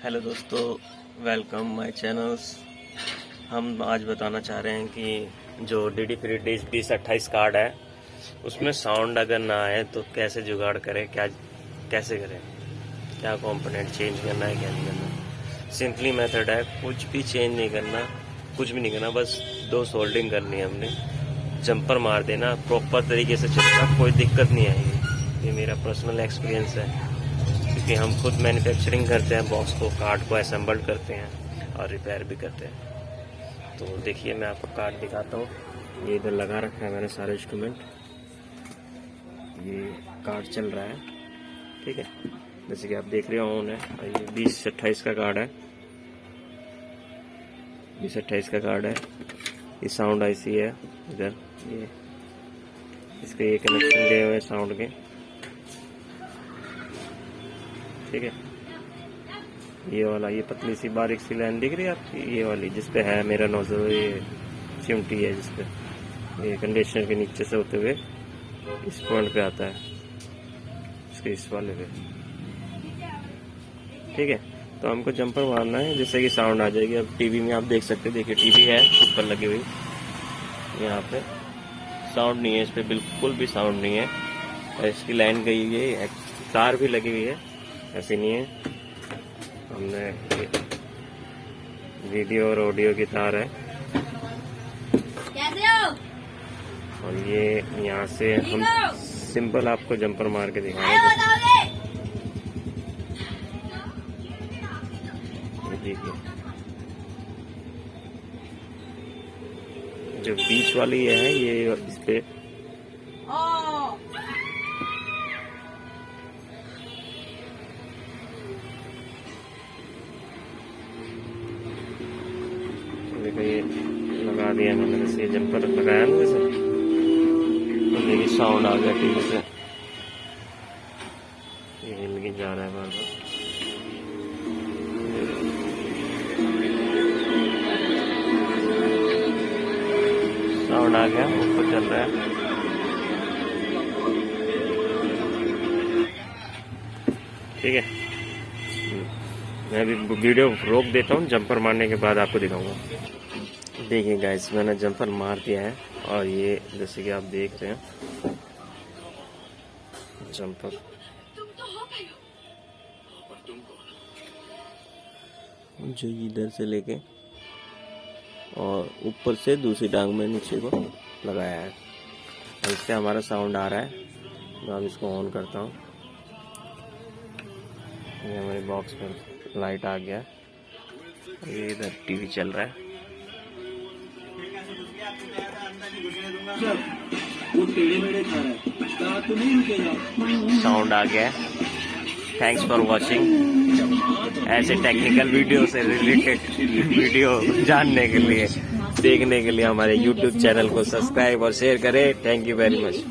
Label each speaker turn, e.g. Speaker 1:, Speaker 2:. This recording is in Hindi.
Speaker 1: हेलो दोस्तों, वेलकम माय चैनल्स। हम आज बताना चाह रहे हैं कि जो DD फ्री डिश 2028 कार्ड है उसमें साउंड अगर ना आए तो कैसे जुगाड़ करें, कैसे करें, क्या कंपोनेंट चेंज करना है, क्या नहीं करना। सिंपली मेथड है, कुछ भी चेंज नहीं करना, कुछ भी नहीं करना, बस 2 सोल्डिंग करनी है हमने। जंपर मार देना, प्रॉपर तरीके से चलेगा, कोई दिक्कत नहीं आएगी। ये मेरा पर्सनल एक्सपीरियंस है क्योंकि हम खुद मैन्युफैक्चरिंग करते हैं, बॉक्स को, कार्ड को असेंबल करते हैं और रिपेयर भी करते हैं। तो देखिए, मैं आपको कार्ड दिखाता हूँ। ये इधर लगा रखा है मैंने सारे इंस्ट्रूमेंट। ये कार्ड चल रहा है, ठीक है, जैसे कि आप देख रहे हो ऑन है। और ये 2028 का कार्ड है, 2028 का कार्ड है। ये साउंड IC है इधर, ये इसके ये कनेक्शन दिए हुए हैं साउंड के, ठीक है। ये वाला, ये पतली सी बारीक सी लाइन दिख रही है आपकी, ये वाली जिसपे है मेरा नोजल, ये चिमटी है जिसपे ये कंडीशनर के नीचे से होते हुए इस पॉइंट पे आता है, इसके इस वाले पे, ठीक है। तो हमको जंपर मारना है जिससे कि साउंड आ जाएगी। अब टीवी में आप देख सकते हैं, देखिए टीवी है ऊपर लगी हुई, यहाँ पे साउंड नहीं है, इस पे बिल्कुल भी साउंड नहीं है। और इसकी लाइन गई हुई है, तार भी लगी हुई है, ऐसी नहीं है। हमने वीडियो और ऑडियो की तार है, और ये यहाँ से हम सिंपल आपको जंपर मार के दिखाएंगे। देखिए, जो बीच वाली है ये इस पे ये लगा दिया मैंने, जैसे ये जंपर लगाया ना वैसे, तो देखिए साउंड आ गया टीवी से। ये हिल के जा रहा है बार बार, साउंड आ गया, ऊपर चल रहा है, ठीक है। मैं अभी वीडियो रोक देता हूँ, जंपर मारने के बाद आपको दिखाऊंगा। देखिए गाइस, मैंने जंपर मार दिया है, और ये जैसे कि आप देख रहे हैं जंपर जो इधर से लेके और ऊपर से दूसरी टांग में नीचे को लगाया है, इससे हमारा साउंड आ रहा है। मैं अब इसको ऑन करता हूँ। ये हमारे बॉक्स पर लाइट आ गया, ये इधर टीवी चल रहा है। साउंड आ गया। Thanks for watching. ऐसे टेक्निकल वीडियो से रिलेटेड वीडियो जानने के लिए, देखने के लिए हमारे YouTube चैनल को सब्सक्राइब और शेयर करें। Thank you very much.